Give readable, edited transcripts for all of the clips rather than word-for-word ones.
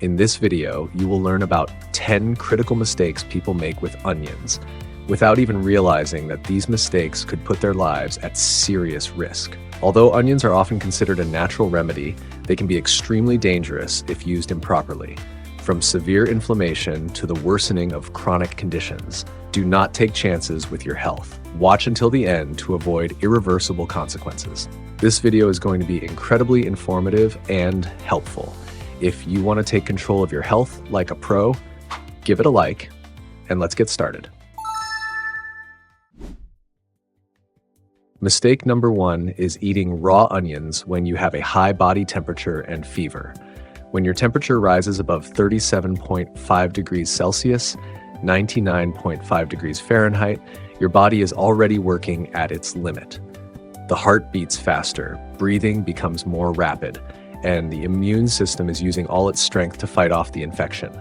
In this video, you will learn about 10 critical mistakes people make with onions, without even realizing that these mistakes could put their lives at serious risk. Although onions are often considered a natural remedy, they can be extremely dangerous if used improperly. From severe inflammation to the worsening of chronic conditions, do not take chances with your health. Watch until the end to avoid irreversible consequences. This video is going to be incredibly informative and helpful. If you want to take control of your health like a pro, give it a like, and let's get started. Mistake number 1 is eating raw onions when you have a high body temperature and fever. When your temperature rises above 37.5 degrees Celsius, 99.5 degrees Fahrenheit, your body is already working at its limit. The heart beats faster, breathing becomes more rapid, and the immune system is using all its strength to fight off the infection.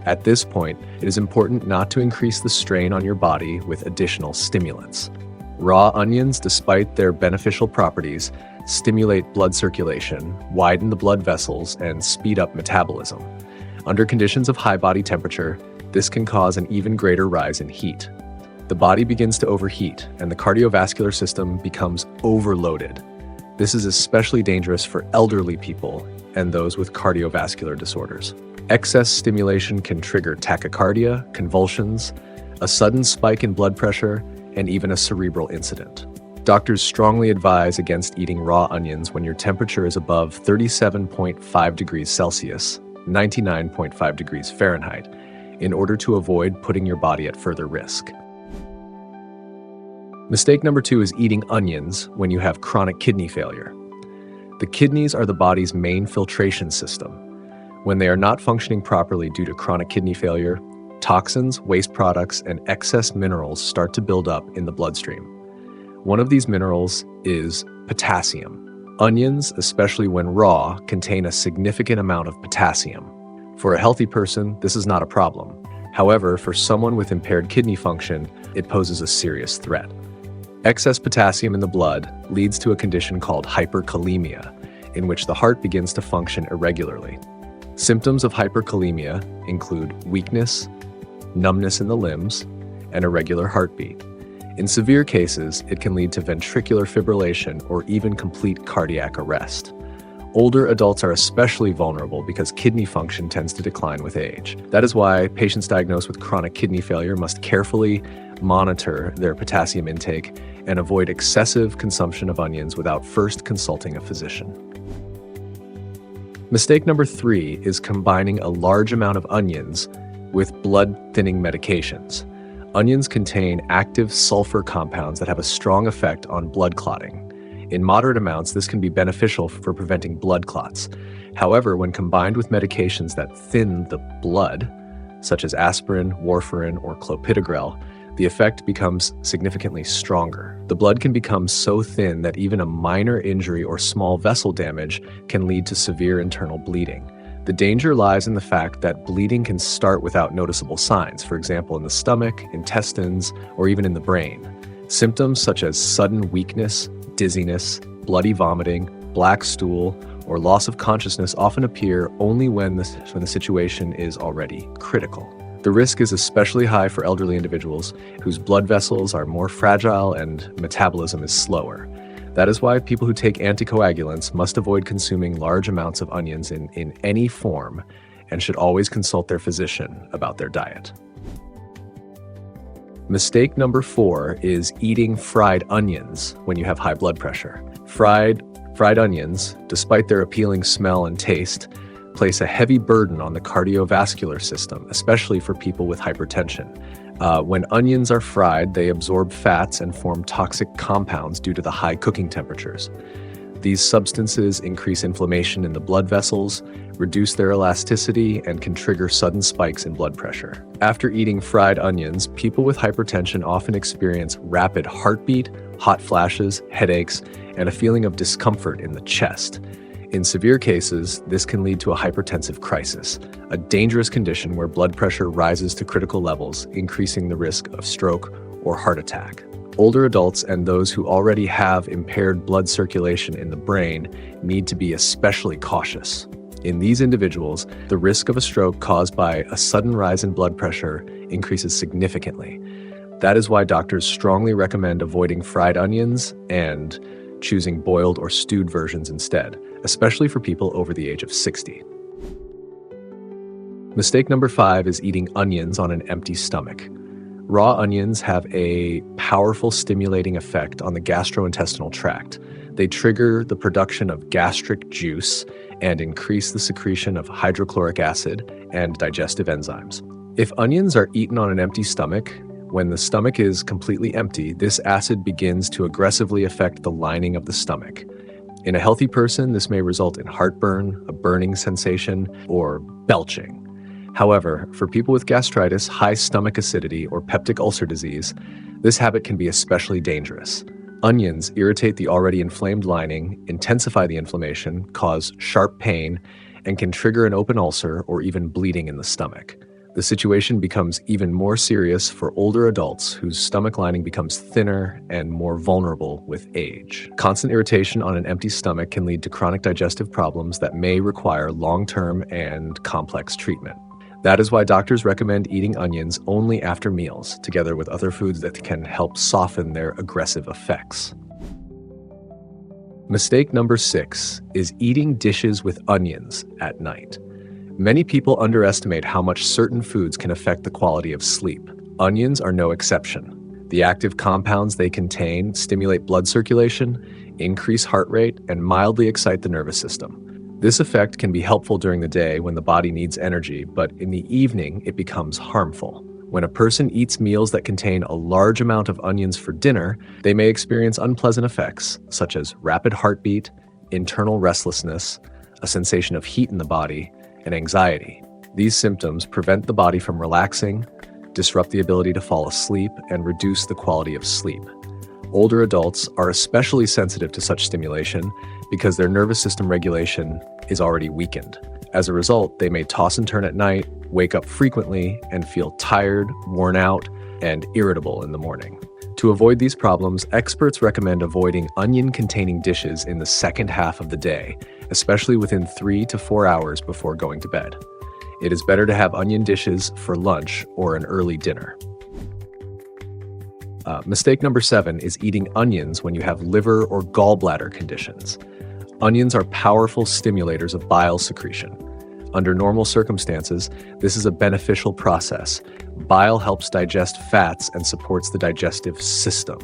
At this point, it is important not to increase the strain on your body with additional stimulants. Raw onions, despite their beneficial properties, stimulate blood circulation, widen the blood vessels, and speed up metabolism. Under conditions of high body temperature, this can cause an even greater rise in heat. The body begins to overheat, and the cardiovascular system becomes overloaded. This is especially dangerous for elderly people and those with cardiovascular disorders. Excess stimulation can trigger tachycardia, convulsions, a sudden spike in blood pressure, and even a cerebral incident. Doctors strongly advise against eating raw onions when your temperature is above 37.5 degrees Celsius, 99.5 degrees Fahrenheit, in order to avoid putting your body at further risk. Mistake number 2 is eating onions when you have chronic kidney failure. The kidneys are the body's main filtration system. When they are not functioning properly due to chronic kidney failure, toxins, waste products, and excess minerals start to build up in the bloodstream. One of these minerals is potassium. Onions, especially when raw, contain a significant amount of potassium. For a healthy person, this is not a problem. However, for someone with impaired kidney function, it poses a serious threat. Excess potassium in the blood leads to a condition called hyperkalemia, in which the heart begins to function irregularly. Symptoms of hyperkalemia include weakness, numbness in the limbs, and irregular heartbeat. In severe cases, it can lead to ventricular fibrillation or even complete cardiac arrest. Older adults are especially vulnerable because kidney function tends to decline with age. That is why patients diagnosed with chronic kidney failure must carefully monitor their potassium intake and avoid excessive consumption of onions without first consulting a physician. Mistake number 3 is combining a large amount of onions with blood-thinning medications. Onions contain active sulfur compounds that have a strong effect on blood clotting. In moderate amounts, this can be beneficial for preventing blood clots. However, when combined with medications that thin the blood, such as aspirin, warfarin, or clopidogrel, the effect becomes significantly stronger. The blood can become so thin that even a minor injury or small vessel damage can lead to severe internal bleeding. The danger lies in the fact that bleeding can start without noticeable signs, for example in the stomach, intestines, or even in the brain. Symptoms such as sudden weakness, dizziness, bloody vomiting, black stool, or loss of consciousness often appear only when the situation is already critical. The risk is especially high for elderly individuals whose blood vessels are more fragile and metabolism is slower. That is why people who take anticoagulants must avoid consuming large amounts of onions in any form and should always consult their physician about their diet. Mistake number 4 is eating fried onions when you have high blood pressure. Fried onions, despite their appealing smell and taste, place a heavy burden on the cardiovascular system, especially for people with hypertension. When onions are fried, they absorb fats and form toxic compounds due to the high cooking temperatures. These substances increase inflammation in the blood vessels, reduce their elasticity, and can trigger sudden spikes in blood pressure. After eating fried onions, people with hypertension often experience rapid heartbeat, hot flashes, headaches, and a feeling of discomfort in the chest. In severe cases, this can lead to a hypertensive crisis, a dangerous condition where blood pressure rises to critical levels, increasing the risk of stroke or heart attack. Older adults and those who already have impaired blood circulation in the brain need to be especially cautious. In these individuals, the risk of a stroke caused by a sudden rise in blood pressure increases significantly. That is why doctors strongly recommend avoiding fried onions and choosing boiled or stewed versions instead, especially for people over the age of 60. Mistake number 5 is eating onions on an empty stomach. Raw onions have a powerful stimulating effect on the gastrointestinal tract. They trigger the production of gastric juice and increase the secretion of hydrochloric acid and digestive enzymes. If onions are eaten on an empty stomach, when the stomach is completely empty, this acid begins to aggressively affect the lining of the stomach. In a healthy person, this may result in heartburn, a burning sensation, or belching. However, for people with gastritis, high stomach acidity, or peptic ulcer disease, this habit can be especially dangerous. Onions irritate the already inflamed lining, intensify the inflammation, cause sharp pain, and can trigger an open ulcer or even bleeding in the stomach. The situation becomes even more serious for older adults whose stomach lining becomes thinner and more vulnerable with age. Constant irritation on an empty stomach can lead to chronic digestive problems that may require long-term and complex treatment. That is why doctors recommend eating onions only after meals, together with other foods that can help soften their aggressive effects. Mistake number 6 is eating dishes with onions at night. Many people underestimate how much certain foods can affect the quality of sleep. Onions are no exception. The active compounds they contain stimulate blood circulation, increase heart rate, and mildly excite the nervous system. This effect can be helpful during the day when the body needs energy, but in the evening it becomes harmful. When a person eats meals that contain a large amount of onions for dinner, they may experience unpleasant effects such as rapid heartbeat, internal restlessness, a sensation of heat in the body, and anxiety. These symptoms prevent the body from relaxing, disrupt the ability to fall asleep, and reduce the quality of sleep. Older adults are especially sensitive to such stimulation because their nervous system regulation is already weakened. As a result, they may toss and turn at night, wake up frequently, and feel tired, worn out, and irritable in the morning. To avoid these problems, experts recommend avoiding onion-containing dishes in the second half of the day, especially within 3 to 4 hours before going to bed. It is better to have onion dishes for lunch or an early dinner. Mistake number 7 is eating onions when you have liver or gallbladder conditions. Onions are powerful stimulators of bile secretion. Under normal circumstances, this is a beneficial process. Bile helps digest fats and supports the digestive system.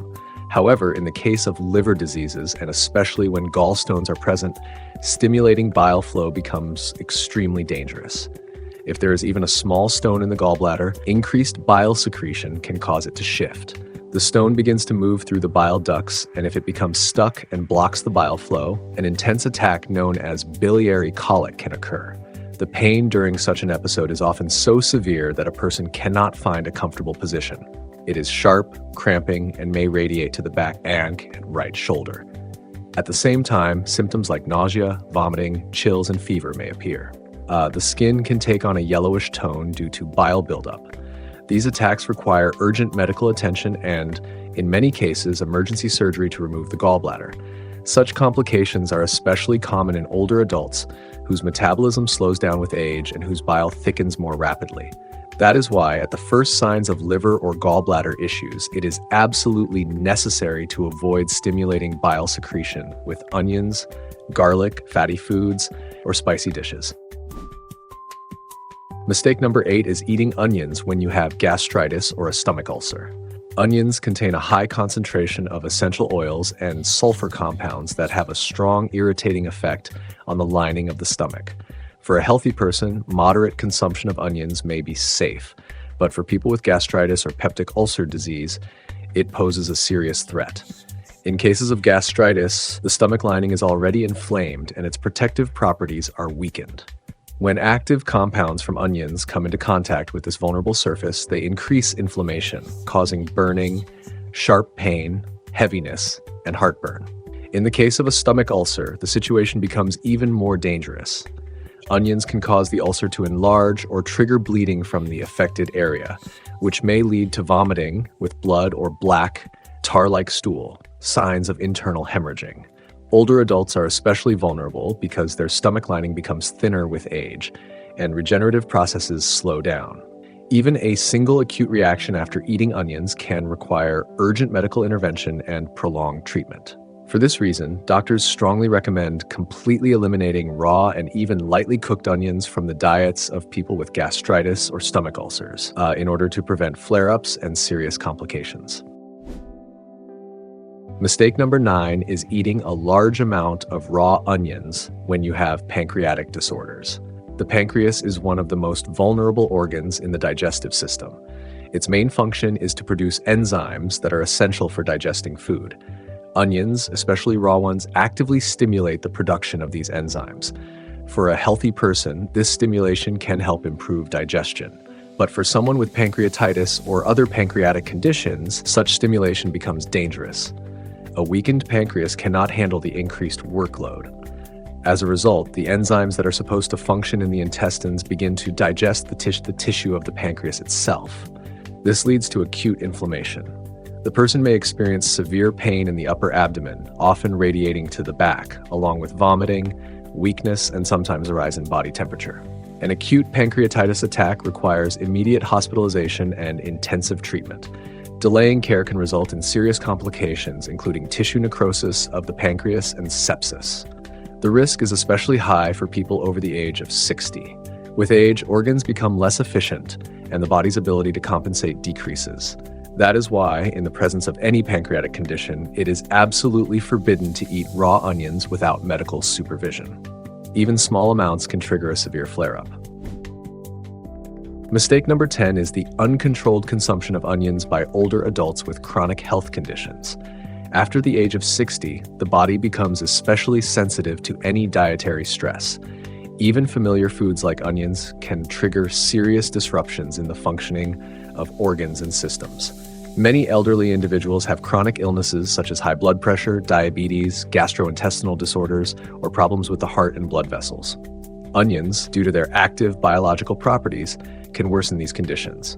However, in the case of liver diseases, and especially when gallstones are present, stimulating bile flow becomes extremely dangerous. If there is even a small stone in the gallbladder, increased bile secretion can cause it to shift. The stone begins to move through the bile ducts, and if it becomes stuck and blocks the bile flow, an intense attack known as biliary colic can occur. The pain during such an episode is often so severe that a person cannot find a comfortable position. It is sharp, cramping, and may radiate to the back and right shoulder. At the same time, symptoms like nausea, vomiting, chills, and fever may appear. The skin can take on a yellowish tone due to bile buildup. These attacks require urgent medical attention and, in many cases, emergency surgery to remove the gallbladder. Such complications are especially common in older adults whose metabolism slows down with age and whose bile thickens more rapidly. That is why, at the first signs of liver or gallbladder issues, it is absolutely necessary to avoid stimulating bile secretion with onions, garlic, fatty foods, or spicy dishes. Mistake number 8 is eating onions when you have gastritis or a stomach ulcer. Onions contain a high concentration of essential oils and sulfur compounds that have a strong irritating effect on the lining of the stomach. For a healthy person, moderate consumption of onions may be safe, but for people with gastritis or peptic ulcer disease, it poses a serious threat. In cases of gastritis, the stomach lining is already inflamed and its protective properties are weakened. When active compounds from onions come into contact with this vulnerable surface, they increase inflammation, causing burning, sharp pain, heaviness, and heartburn. In the case of a stomach ulcer, the situation becomes even more dangerous. Onions can cause the ulcer to enlarge or trigger bleeding from the affected area, which may lead to vomiting with blood or black, tar-like stool, signs of internal hemorrhaging. Older adults are especially vulnerable because their stomach lining becomes thinner with age, and regenerative processes slow down. Even a single acute reaction after eating onions can require urgent medical intervention and prolonged treatment. For this reason, doctors strongly recommend completely eliminating raw and even lightly cooked onions from the diets of people with gastritis or stomach ulcers in order to prevent flare-ups and serious complications. Mistake number 9 is eating a large amount of raw onions when you have pancreatic disorders. The pancreas is one of the most vulnerable organs in the digestive system. Its main function is to produce enzymes that are essential for digesting food. Onions, especially raw ones, actively stimulate the production of these enzymes. For a healthy person, this stimulation can help improve digestion. But for someone with pancreatitis or other pancreatic conditions, such stimulation becomes dangerous. A weakened pancreas cannot handle the increased workload. As a result, the enzymes that are supposed to function in the intestines begin to digest the tissue of the pancreas itself. This leads to acute inflammation. The person may experience severe pain in the upper abdomen, often radiating to the back, along with vomiting, weakness, and sometimes a rise in body temperature. An acute pancreatitis attack requires immediate hospitalization and intensive treatment. Delaying care can result in serious complications, including tissue necrosis of the pancreas and sepsis. The risk is especially high for people over the age of 60. With age, organs become less efficient, and the body's ability to compensate decreases. That is why, in the presence of any pancreatic condition, it is absolutely forbidden to eat raw onions without medical supervision. Even small amounts can trigger a severe flare-up. Mistake number 10 is the uncontrolled consumption of onions by older adults with chronic health conditions. After the age of 60, the body becomes especially sensitive to any dietary stress. Even familiar foods like onions can trigger serious disruptions in the functioning of organs and systems. Many elderly individuals have chronic illnesses such as high blood pressure, diabetes, gastrointestinal disorders, or problems with the heart and blood vessels. Onions, due to their active biological properties, can worsen these conditions.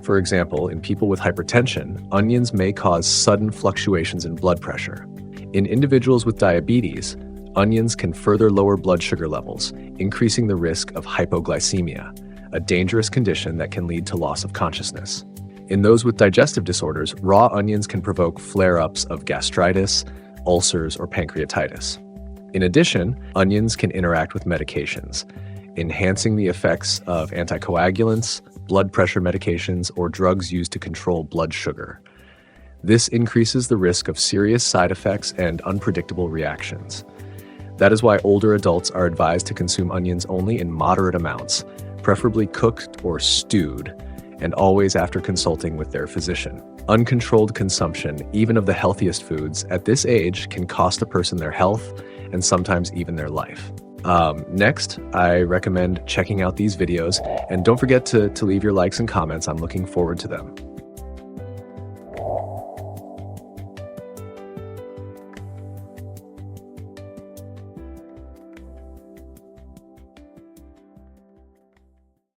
For example, in people with hypertension, onions may cause sudden fluctuations in blood pressure. In individuals with diabetes, onions can further lower blood sugar levels, increasing the risk of hypoglycemia, a dangerous condition that can lead to loss of consciousness. In those with digestive disorders, raw onions can provoke flare-ups of gastritis, ulcers, or pancreatitis. In addition, onions can interact with medications, enhancing the effects of anticoagulants, blood pressure medications, or drugs used to control blood sugar. This increases the risk of serious side effects and unpredictable reactions. That is why older adults are advised to consume onions only in moderate amounts, preferably cooked or stewed, and always after consulting with their physician. Uncontrolled consumption, even of the healthiest foods, at this age can cost a person their health and sometimes even their life. Next, I recommend checking out these videos, and don't forget to leave your likes and comments. I'm looking forward to them.